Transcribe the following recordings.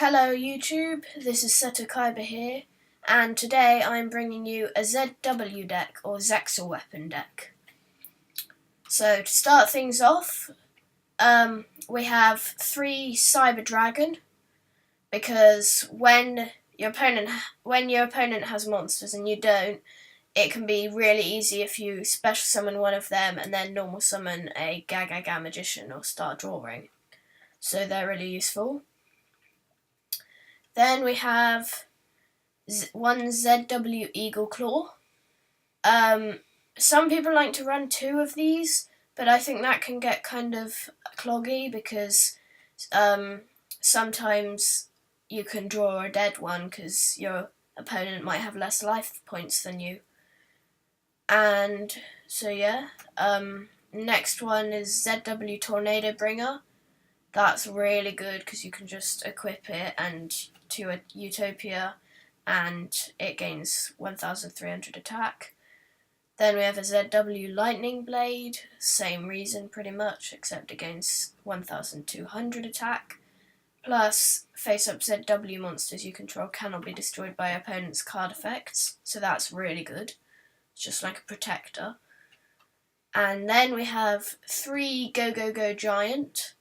Hello YouTube, this is Seto Kaiba here, and today I'm bringing you a ZW deck, or Zexal Weapon deck. So to start things off, we have 3 Cyber Dragon, because when your opponent has monsters and you don't, it can be really easy if you special summon one of them and then normal summon a Gaga Magician or start drawing. So they're really useful. Then we have one ZW Eagle Claw. Some people like to run 2 of these, but I think that can get kind of cloggy because sometimes you can draw a dead one because your opponent might have less life points than you. And so yeah, next one is ZW Tornado Bringer. That's really good because you can just equip it and to a Utopia and it gains 1300 attack. Then we have a ZW Lightning Blade, same reason pretty much, except it gains 1200 attack. Plus, face-up ZW monsters you control cannot be destroyed by opponent's card effects, so that's really good. It's just like a protector. And then we have 3 Go Go Go Giant,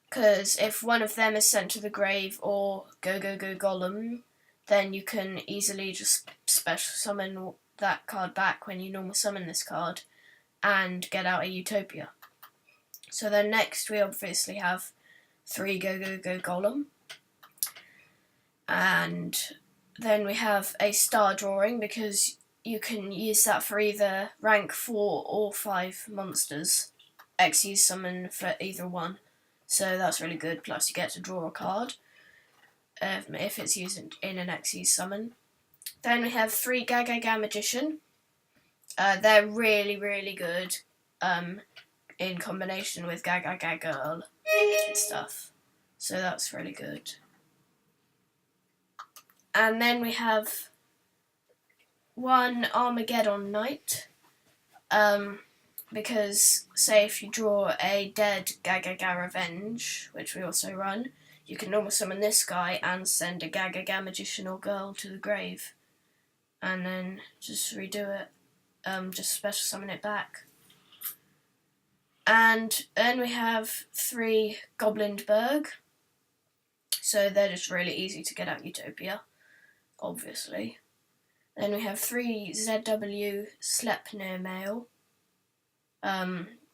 because if one of them is sent to the grave or Go Go Go Golem, then you can easily just special summon that card back when you normal summon this card and get out a Utopia. So then next we obviously have 3 Go Go Go Golem, and then we have a Star Drawing because you can use that for either rank 4 or 5 monsters. Xyz summon for either one. So that's really good, plus you get to draw a card if it's used in an Xyz summon. Then we have 3 Gaga Magician. They're really, really good in combination with Gaga Girl and stuff. So that's really good. And then we have 1 Armageddon Knight. Because, say if you draw a dead Gaga Revenge, which we also run, you can normal summon this guy and send a Gaga Magician or Girl to the grave. And then just redo it, just special summon it back. And then we have 3 Goblinberg. So they're just really easy to get out Utopia, obviously. Then we have 3 ZW Sleipnir Male.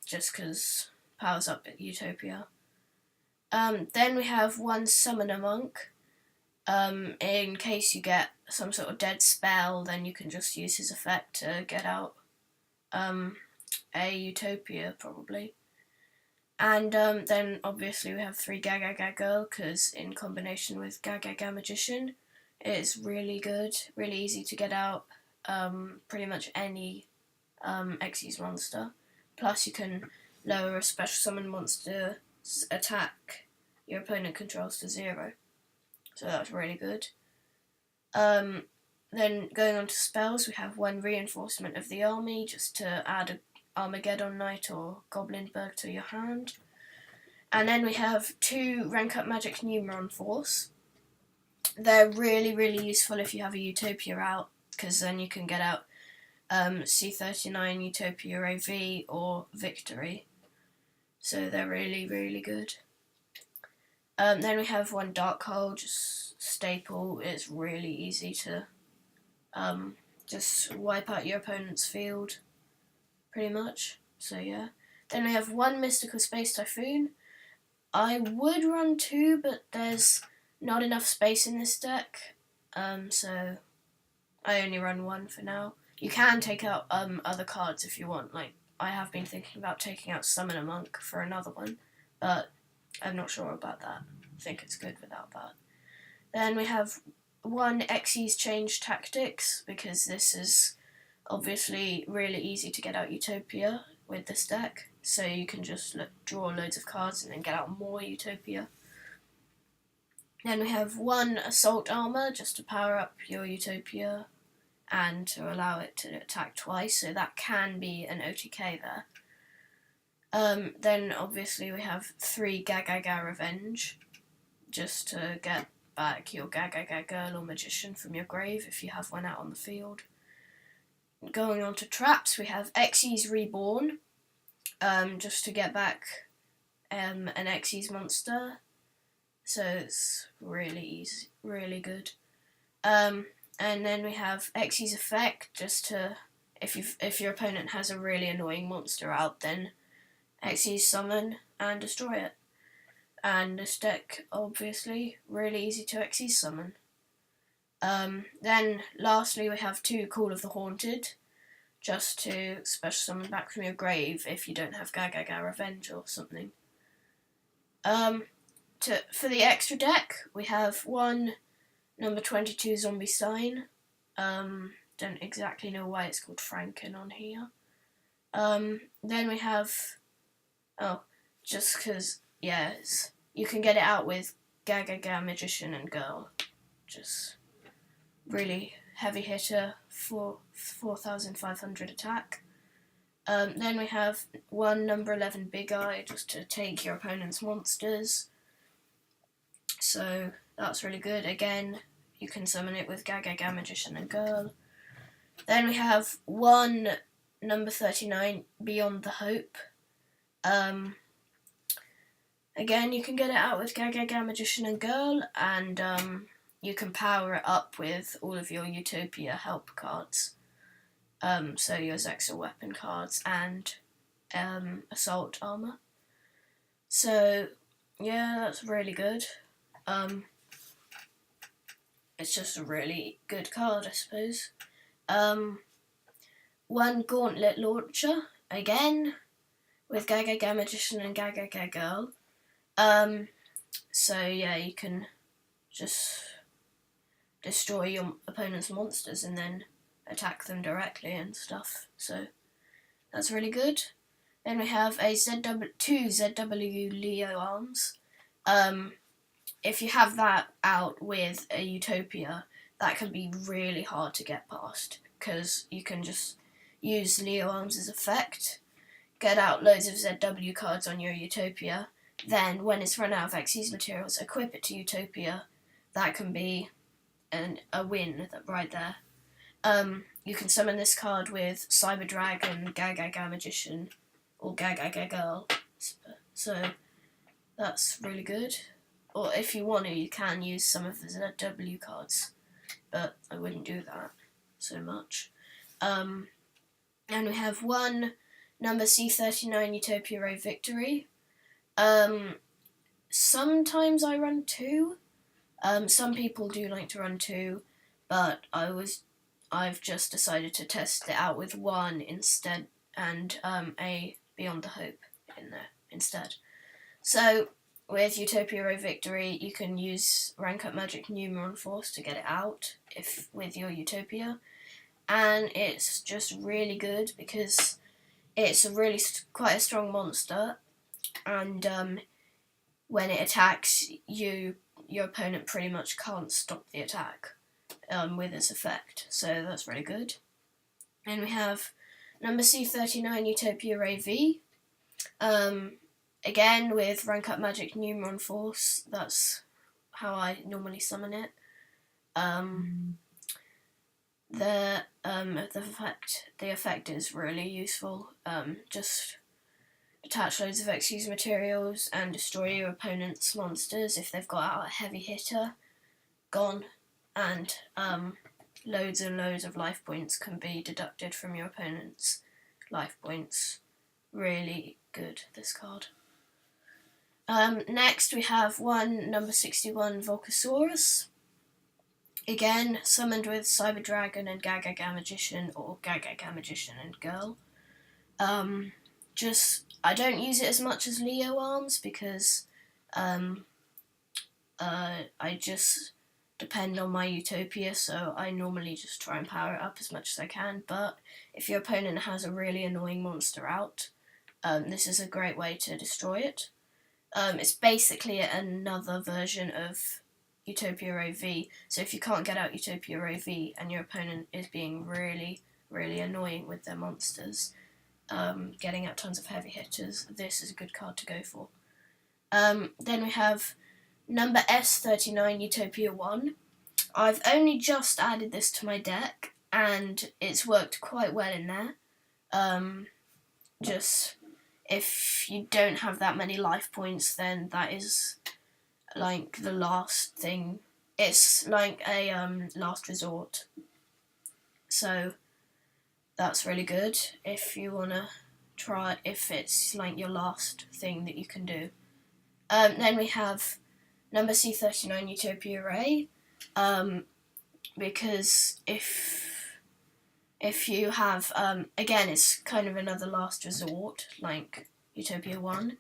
Just because powers up at Utopia. Then we have 1 Summoner Monk. In case you get some sort of dead spell, then you can just use his effect to get out a Utopia, probably. And then obviously we have 3 Gaga Girl, because in combination with Gaga Magician, it's really good, really easy to get out pretty much any Xyz monster. Plus you can lower a special summon monster's attack your opponent controls to 0. So that's really good. Then going on to spells, we have 1 Reinforcement of the Army, just to add an Armageddon Knight or Goblinberg to your hand. And then we have 2 Rank Up Magic Numeron Force. They're really, really useful if you have a Utopia out, because then you can get out C39 Utopia AV or Victory. So they're really, really good. Then we have 1 Dark Hole, just staple. It's really easy to just wipe out your opponent's field, pretty much. So yeah. Then we have 1 Mystical Space Typhoon. I would run 2, but there's not enough space in this deck, so I only run 1 for now. You can take out other cards if you want, like I have been thinking about taking out Summoner Monk for another one, but I'm not sure about that. I think it's good without that. Then we have 1 Xyz Change Tactics, because this is obviously really easy to get out Utopia with this deck, so you can just draw loads of cards and then get out more Utopia. Then we have 1 Assault Armor, just to power up your Utopia and to allow it to attack twice, so that can be an OTK there. Then obviously we have 3 Gaga Revenge, just to get back your Gaga Girl or Magician from your grave if you have one out on the field. Going on to traps, we have Xyz Reborn, just to get back an Xyz monster. So it's really easy, really good. And then we have Xyz Effect, just to, if your opponent has a really annoying monster out, then Xyz Summon and destroy it. And this deck, obviously, really easy to Xyz Summon. Then lastly we have 2 Call of the Haunted, just to special summon back from your grave if you don't have Gaga Revenge or something. For the extra deck, we have 1 number 22 Zombie Sign. Don't exactly know why it's called Franken on here. Then we have, just because, yeah, you can get it out with Gaga Magician and Girl. Just really heavy hitter for 4,500 attack. Then we have 1 number 11 Big Eye, just to take your opponent's monsters. So that's really good. Again, you can summon it with Gaga Magician and Girl. Then we have 1 number 39 Beyond the Hope. Again, you can get it out with Gaga Magician and Girl, and you can power it up with all of your Utopia help cards. So your Zexal Weapon cards and Assault Armor. So yeah, that's really good. It's just a really good card, I suppose. 1 Gauntlet Launcher, again, with Gaga Magician and Gaga Girl. So yeah, you can just destroy your opponent's monsters and then attack them directly and stuff. So that's really good. Then we have a 2 ZW Leo Arms. If you have that out with a Utopia, that can be really hard to get past, because you can just use Leo Arms as effect, get out loads of ZW cards on your Utopia, then when it's run out of Xyz materials, equip it to Utopia. That can be a win right there. You can summon this card with Cyber Dragon, Gaga Magician, or Gaga Girl. So that's really good. Or if you want to, you can use some of the ZW cards, but I wouldn't do that so much. And we have 1 number C39 Utopia Ray Victory. Sometimes I run 2. Some people do like to run 2, but I've just decided to test it out with 1 instead, and a Beyond the Hope in there instead. So with Utopia Ray Victory, you can use Rank Up Magic Numeron Force to get it out with your Utopia, and it's just really good because it's quite a strong monster, and when it attacks you, your opponent pretty much can't stop the attack with its effect, so that's really good. And we have number C39 Utopia Ray V. Again, with Rank Up Magic Numeron Force, that's how I normally summon it. The effect is really useful. Just attach loads of Xyz materials and destroy your opponent's monsters if they've got out a heavy hitter. Gone. And loads and loads of life points can be deducted from your opponent's life points. Really good, this card. Next we have 1 number 61 Volcasaurus. Again, summoned with Cyber Dragon and Gaga Magician, or Gaga Magician and Girl. I don't use it as much as Leo Arms because I just depend on my Utopia, so I normally just try and power it up as much as I can. But if your opponent has a really annoying monster out, this is a great way to destroy it. It's basically another version of Utopia Ray V, so if you can't get out Utopia Ray V and your opponent is being really, really annoying with their monsters, getting out tons of heavy hitters, this is a good card to go for. Then we have number S39 Utopia 1. I've only just added this to my deck, and it's worked quite well in there. Just if you don't have that many life points, then that is like the last thing. It's like a last resort. So that's really good if you wanna try, if it's like your last thing that you can do. Then we have number C39 Utopia Ray, because if you have, again, it's kind of another last resort, like Utopia 1.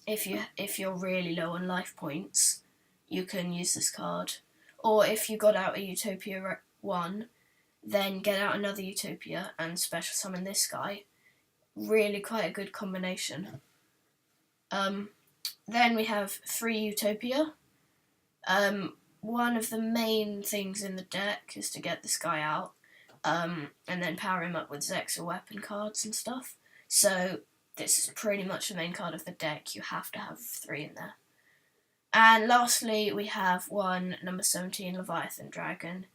If you're really low on life points, you can use this card. Or if you got out a Utopia 1, then get out another Utopia and special summon this guy. Really quite a good combination. Then we have 3 Utopia. One of the main things in the deck is to get this guy out. And then power him up with Zexal Weapon cards and stuff. So this is pretty much the main card of the deck. You have to have 3 in there. And lastly, we have 1 number 17 Leviathan Dragon.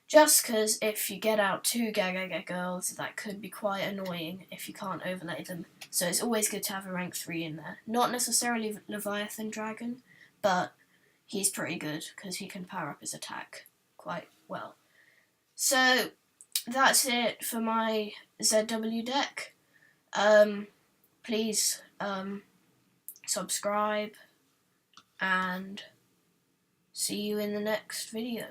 Just because if you get out 2 Gaga Girls, that could be quite annoying if you can't overlay them. So it's always good to have a rank 3 in there. Not necessarily Leviathan Dragon, but he's pretty good because he can power up his attack quite well. So that's it for my ZW deck. Please subscribe and see you in the next video.